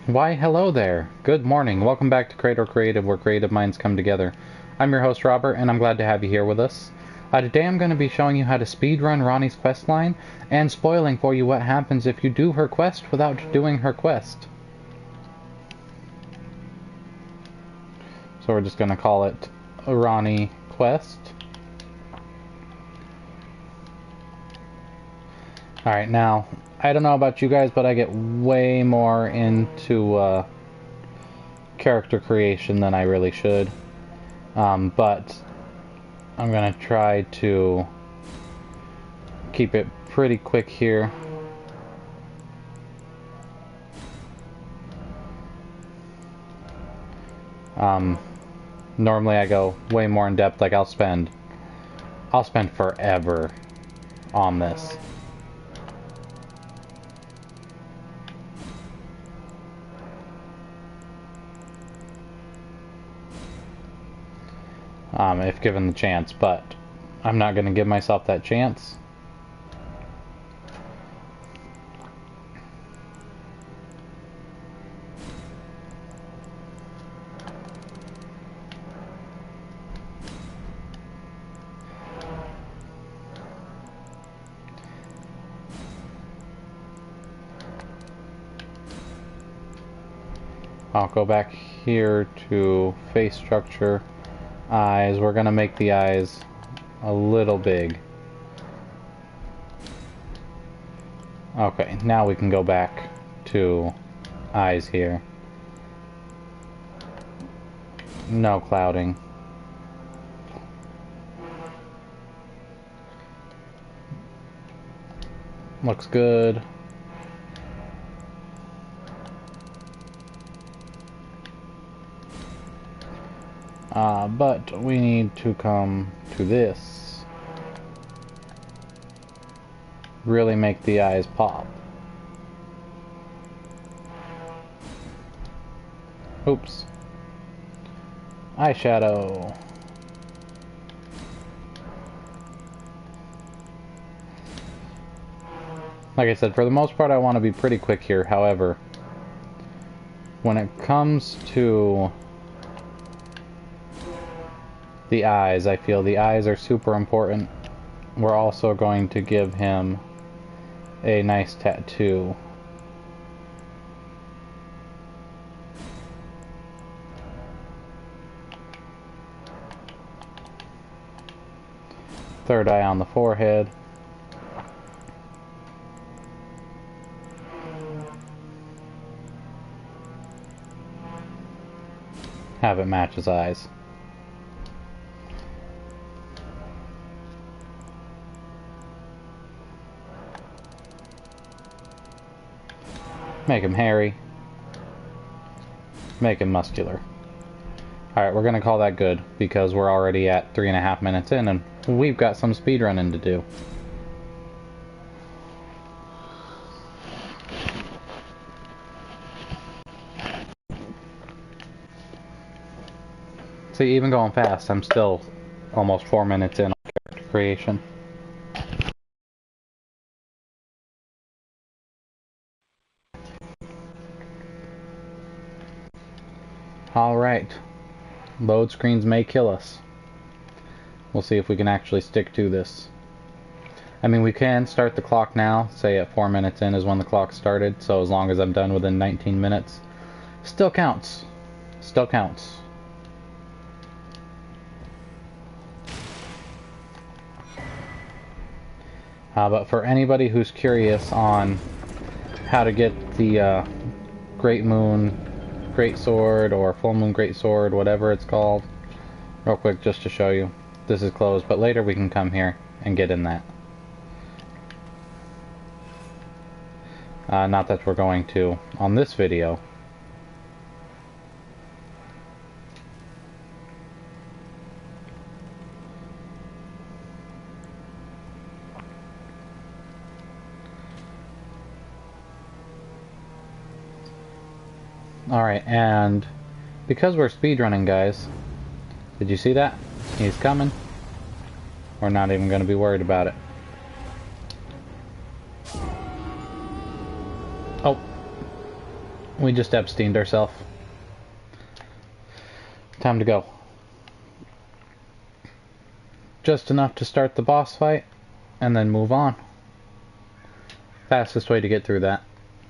Why, hello there. Good morning. Welcome back to Chraetor Creative, where creative minds come together. I'm your host, Robert, and I'm glad to have you here with us. Today I'm going to be showing you how to speedrun Ranni's questline, and spoiling for you what happens if you do her quest without doing her quest. So we're just going to call it a Ranni quest. Alright, now, I don't know about you guys, but I get way more into character creation than I really should. But I'm going to try to keep it pretty quick here. Normally I go way more in depth, like I'll spend forever on this. If given the chance, but I'm not going to give myself that chance. I'll go back here to face structure. Eyes, we're gonna make the eyes a little big. Okay, now we can go back to eyes here. No clouding. Looks good. But we need to come to this. Really make the eyes pop. Oops. Eyeshadow. Like I said, for the most part I want to be pretty quick here. However, when it comes to the eyes, I feel the eyes are super important. We're also going to give him a nice tattoo. Third eye on the forehead. Have it match his eyes. Make him hairy. Make him muscular. Alright, we're gonna call that good, because we're already at 3.5 minutes in, and we've got some speedrunning to do. See, even going fast, I'm still almost 4 minutes in on character creation. Alright. Load screens may kill us. We'll see if we can actually stick to this. I mean, we can start the clock now. Say at 4 minutes in is when the clock started, so as long as I'm done within 19 minutes. Still counts. Still counts. But for anybody who's curious on how to get the Great Moon Great Sword or Full Moon Great Sword, whatever it's called, real quick just to show you. This is closed, but later we can come here and get in that. Not that we're going to on this video. Alright, and because we're speedrunning, guys, did you see that? He's coming. We're not even going to be worried about it. Oh. We just Epsteined ourselves. Time to go. Just enough to start the boss fight, and then move on. Fastest way to get through that.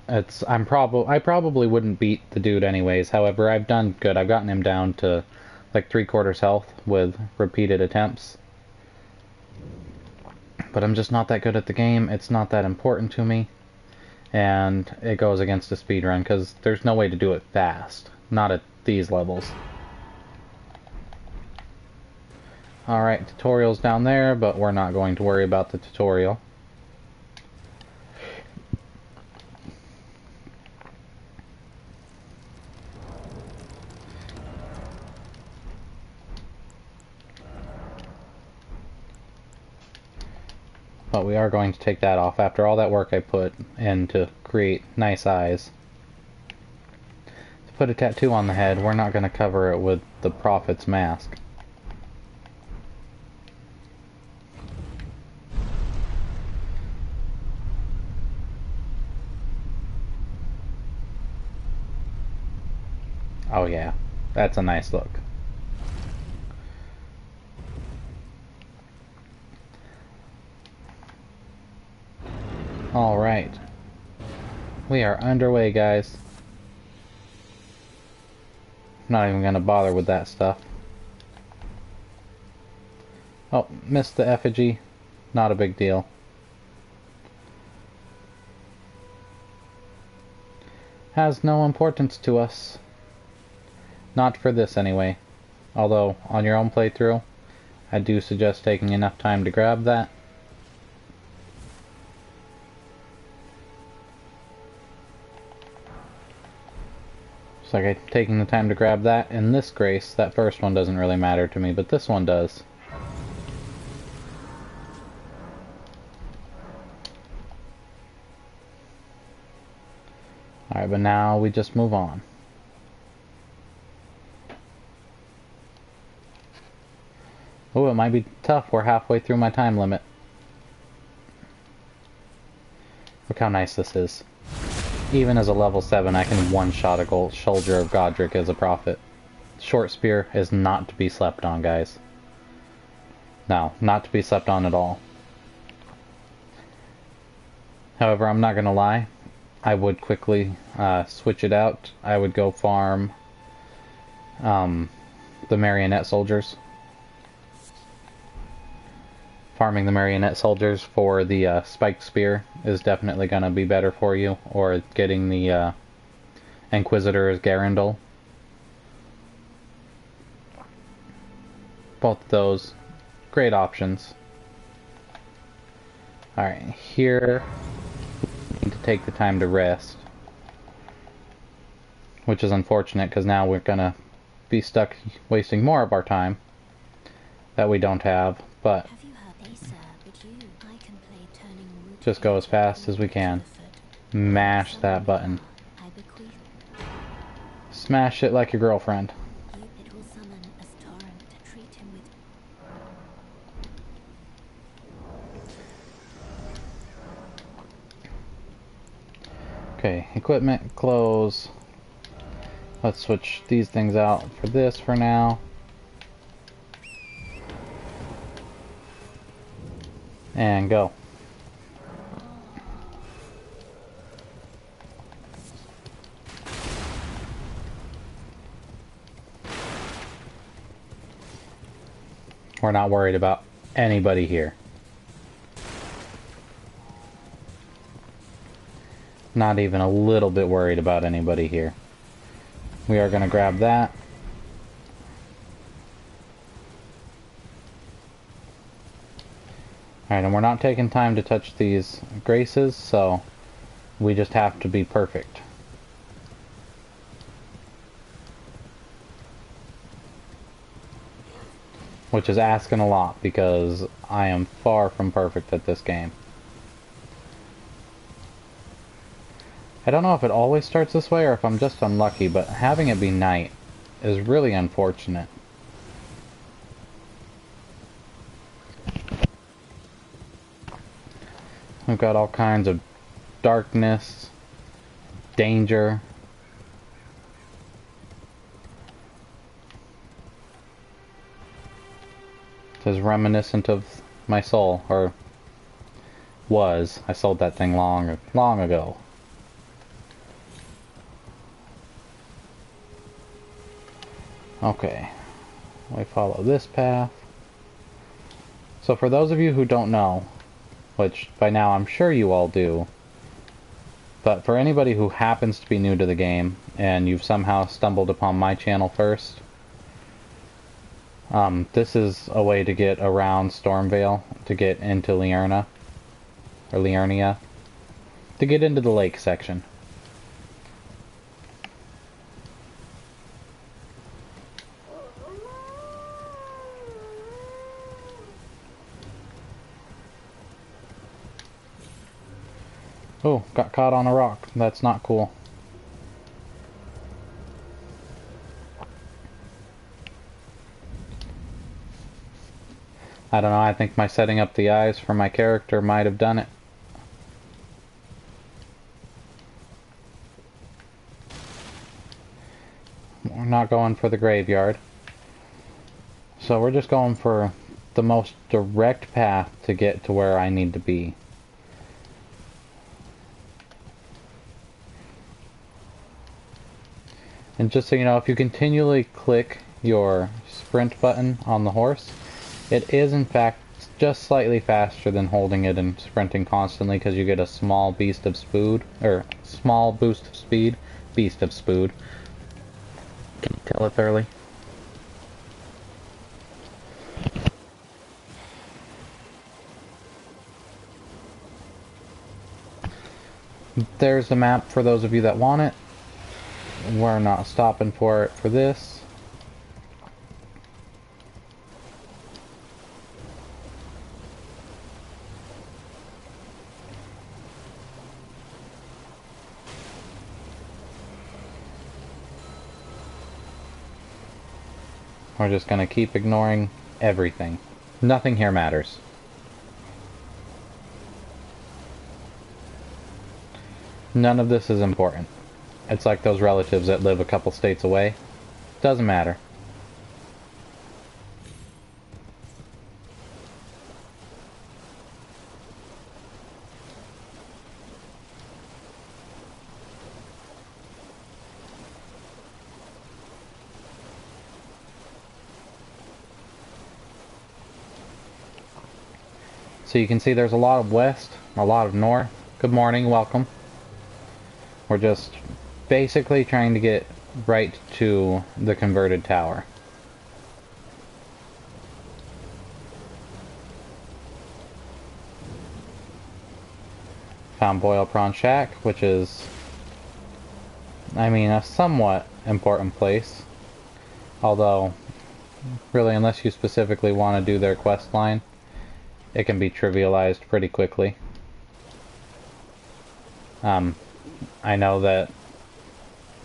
I probably wouldn't beat the dude anyways. However, I've done good. I've gotten him down to like 3/4 health with repeated attempts. But I'm just not that good at the game. It's not that important to me. And it goes against a speedrun because there's no way to do it fast. Not at these levels. Alright, tutorial's down there, but we're not going to worry about the tutorial. But we are going to take that off after all that work I put in to create nice eyes. To put a tattoo on the head, we're not going to cover it with the Prophet's mask. Oh yeah, that's a nice look. Alright. We are underway, guys. Not even gonna bother with that stuff. Oh, missed the effigy. Not a big deal. Has no importance to us. Not for this anyway. Although, on your own playthrough, I do suggest taking enough time to grab that. Just like taking the time to grab that in this grace, that first one doesn't really matter to me, but this one does. Alright, but now we just move on. Oh, it might be tough. We're halfway through my time limit. Look how nice this is. Even as a level 7, I can one-shot a gold soldier of Godric as a prophet. Short spear is not to be slept on, guys. No, not to be slept on at all. However, I'm not gonna lie. I would quickly switch it out. I would go farm the marionette soldiers. Farming the marionette soldiers for the spiked spear is definitely going to be better for you, or getting the Inquisitor as Garandol. Both of those, great options. Alright, here we need to take the time to rest. Which is unfortunate, because now we're going to be stuck wasting more of our time that we don't have, but just go as fast as we can. Mash that button. Smash it like your girlfriend. Okay, equipment, clothes. Let's switch these things out for this for now. And go. We're not worried about anybody here. Not even a little bit worried about anybody here. We are going to grab that. Alright, and we're not taking time to touch these graces, so we just have to be perfect. Which is asking a lot, because I am far from perfect at this game. I don't know if it always starts this way or if I'm just unlucky, but having it be night is really unfortunate. We've got all kinds of darkness, danger, is reminiscent of my soul, or was. I sold that thing long ago. Okay, we follow this path. So for those of you who don't know, which by now I'm sure you all do, but for anybody who happens to be new to the game, and you've somehow stumbled upon my channel first, this is a way to get around Stormvale, to get into Liurna, or Liurnia, to get into the lake section. Oh, got caught on a rock. That's not cool. I don't know, I think my setting up the eyes for my character might have done it. We're not going for the graveyard. So we're just going for the most direct path to get to where I need to be. And just so you know, if you continually click your sprint button on the horse, it is in fact just slightly faster than holding it and sprinting constantly, because you get a small beast of speed, or small boost of speed, beast of speed. Can you tell it's early? There's the map for those of you that want it. We're not stopping for it for this. We're just going to keep ignoring everything. Nothing here matters. None of this is important. It's like those relatives that live a couple states away. Doesn't matter. So you can see there's a lot of west, a lot of north. Good morning, welcome. We're just basically trying to get right to the converted tower. Found Boil Prawn Shack, which is, I mean, a somewhat important place. Although, really, unless you specifically want to do their quest line, it can be trivialized pretty quickly. I know that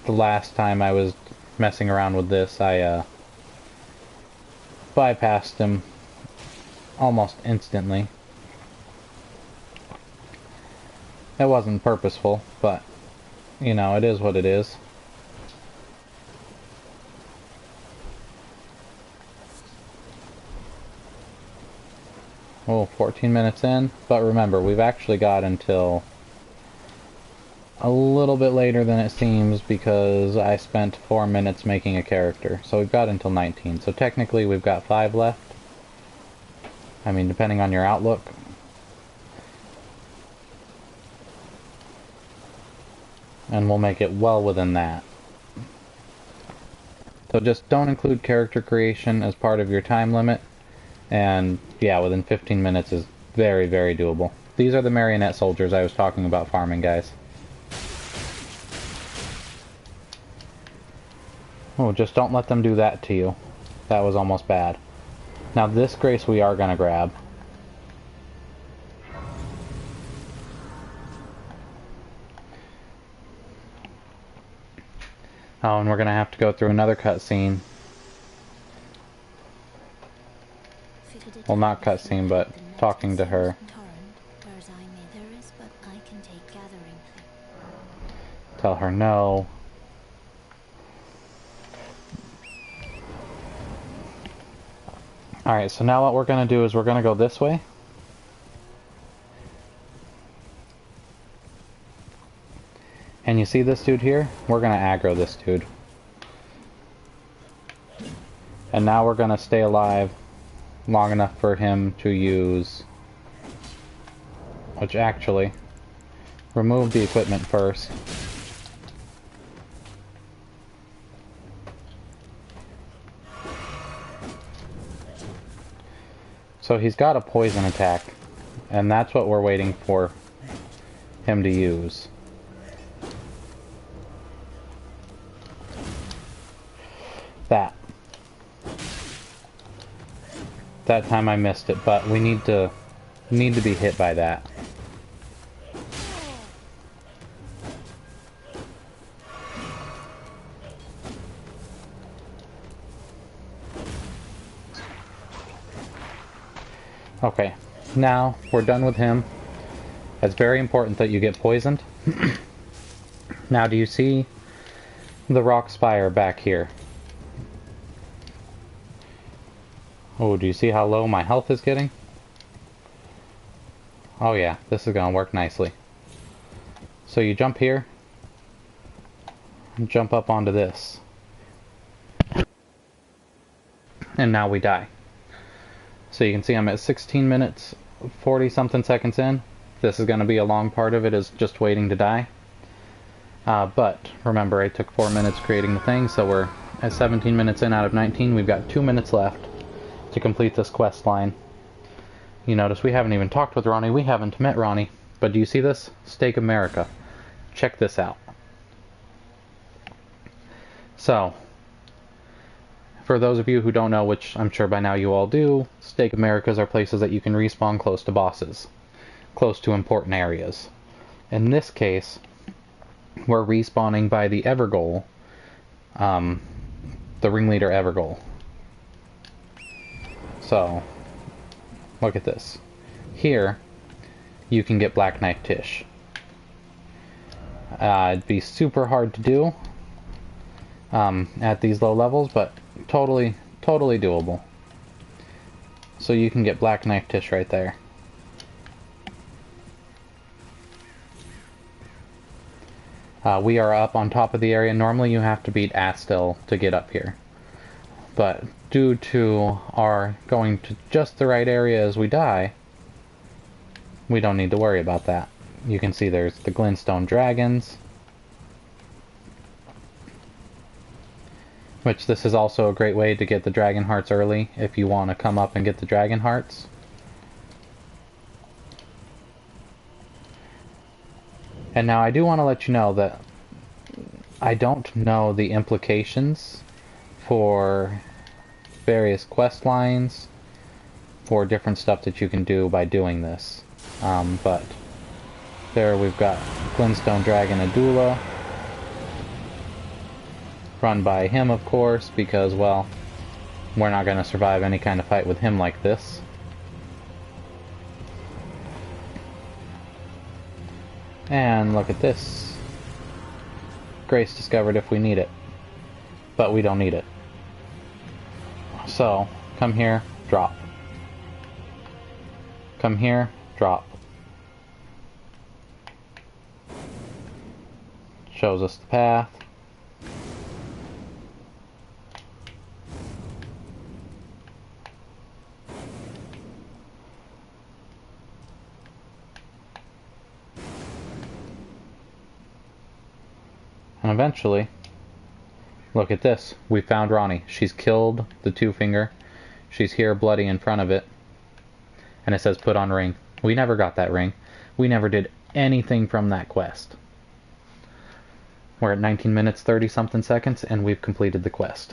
the last time I was messing around with this, I bypassed him almost instantly. It wasn't purposeful, but, you know, it is what it is. Oh, 14 minutes in, but remember, we've actually got until a little bit later than it seems, because I spent 4 minutes making a character. So we've got until 19. So technically we've got 5 left. I mean, depending on your outlook. And we'll make it well within that. So just don't include character creation as part of your time limit. And yeah, within 15 minutes is very, very doable. These are the marionette soldiers I was talking about farming, guys. Oh, just don't let them do that to you. That was almost bad. Now this grace we are going to grab. Oh, and we're going to have to go through another cutscene. Well, not cutscene, but talking to her. Tell her no. Alright, so now what we're going to do is we're going to go this way. And you see this dude here? We're going to aggro this dude. And now we're going to stay alive long enough for him to use... Which actually... Remove the equipment first. So he's got a poison attack, and that's what we're waiting for him to use. That time I missed it, but we need to be hit by that. Okay, now we're done with him. It's very important that you get poisoned. Now, do you see the rock spire back here? Oh, do you see how low my health is getting? Oh yeah, this is gonna work nicely. So you jump here, and jump up onto this. And now we die. So you can see I'm at 16 minutes, 40 something seconds in. This is going to be a long part of it, is just waiting to die. But remember, I took 4 minutes creating the thing, so we're at 17 minutes in out of 19. We've got 2 minutes left to complete this quest line. You notice we haven't even talked with Ranni, we haven't met Ranni. But do you see this? Steak America. Check this out. So, for those of you who don't know, which I'm sure by now you all do, Steak Americas are places that you can respawn close to bosses, close to important areas. In this case, we're respawning by the Evergoal, the ringleader Evergoal. So, look at this. Here, you can get Black Knife Tish. It'd be super hard to do at these low levels, but totally doable. So you can get Black Knife Tish right there. We are up on top of the area. Normally you have to beat Astil to get up here. But due to our going to just the right area as we die, we don't need to worry about that. You can see there's the Glintstone Dragons, which this is also a great way to get the Dragon Hearts early if you want to come up and get the Dragon Hearts. And now I do want to let you know that I don't know the implications for various quest lines, for different stuff that you can do by doing this. But there we've got Glintstone Dragon Adula, run by him of course, because, well, we're not going to survive any kind of fight with him like this. And look at this. Grace discovered if we need it. But we don't need it. So, come here, drop. Come here, drop. Shows us the path. And eventually, look at this. We found Ranni. She's killed the Two-Finger. She's here bloody in front of it. And it says put on ring. We never got that ring. We never did anything from that quest. We're at 19 minutes 30 something seconds and we've completed the quest.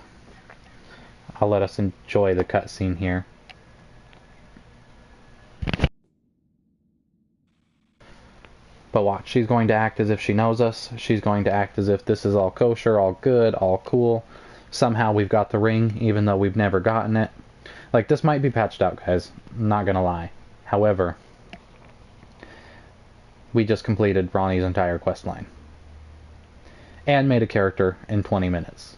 I'll let us enjoy the cutscene here. But watch, she's going to act as if she knows us. She's going to act as if this is all kosher, all good, all cool. Somehow we've got the ring, even though we've never gotten it. Like, this might be patched out, guys. I'm not gonna lie. However, we just completed Ranni's entire quest line. And made a character in 20 minutes.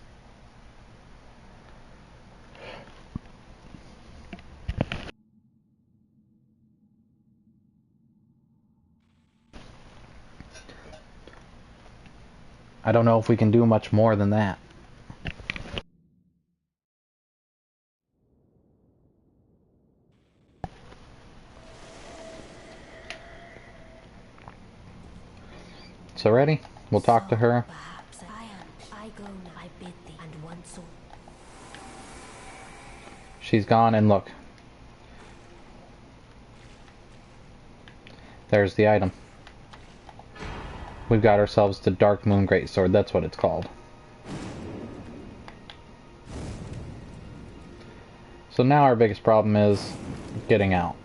I don't know if we can do much more than that. So ready? We'll talk to her. She's gone, and look. There's the item. We've got ourselves the Dark Moon Greatsword, that's what it's called. So now our biggest problem is getting out.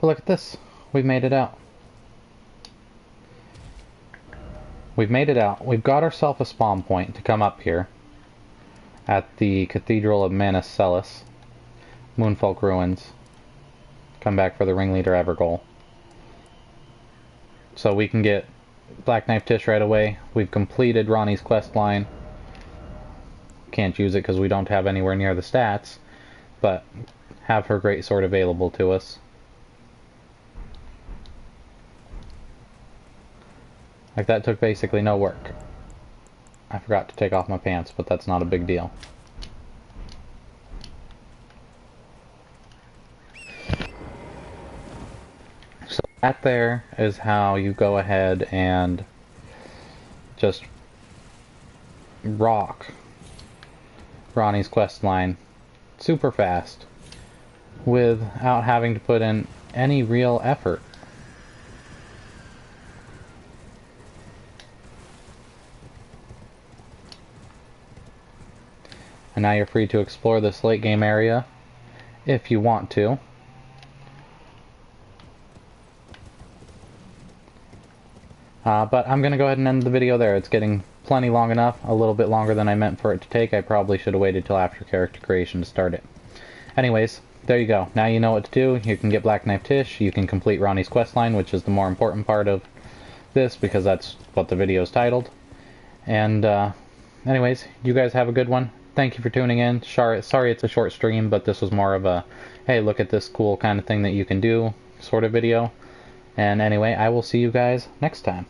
But look at this. We've made it out. We've made it out. We've got ourselves a spawn point to come up here at the Cathedral of Manus Celis, Moonfolk Ruins. Come back for the Ringleader Evergoal. So we can get Black Knife Tish right away. We've completed Ranni's quest line. Can't use it because we don't have anywhere near the stats, but have her greatsword available to us. Like, that took basically no work. I forgot to take off my pants, but that's not a big deal. So that there is how you go ahead and just rock Ranni's quest line super fast without having to put in any real effort. And now you're free to explore this late game area if you want to. But I'm going to go ahead and end the video there. It's getting plenty long enough, a little bit longer than I meant for it to take. I probably should have waited till after character creation to start it. Anyways, there you go. Now you know what to do. You can get Black Knife Tish, you can complete Ranni's questline, which is the more important part of this because that's what the video is titled. And anyways, you guys have a good one. Thank you for tuning in. Sorry it's a short stream, but this was more of a, hey, look at this cool kind of thing that you can do sort of video. And anyway, I will see you guys next time.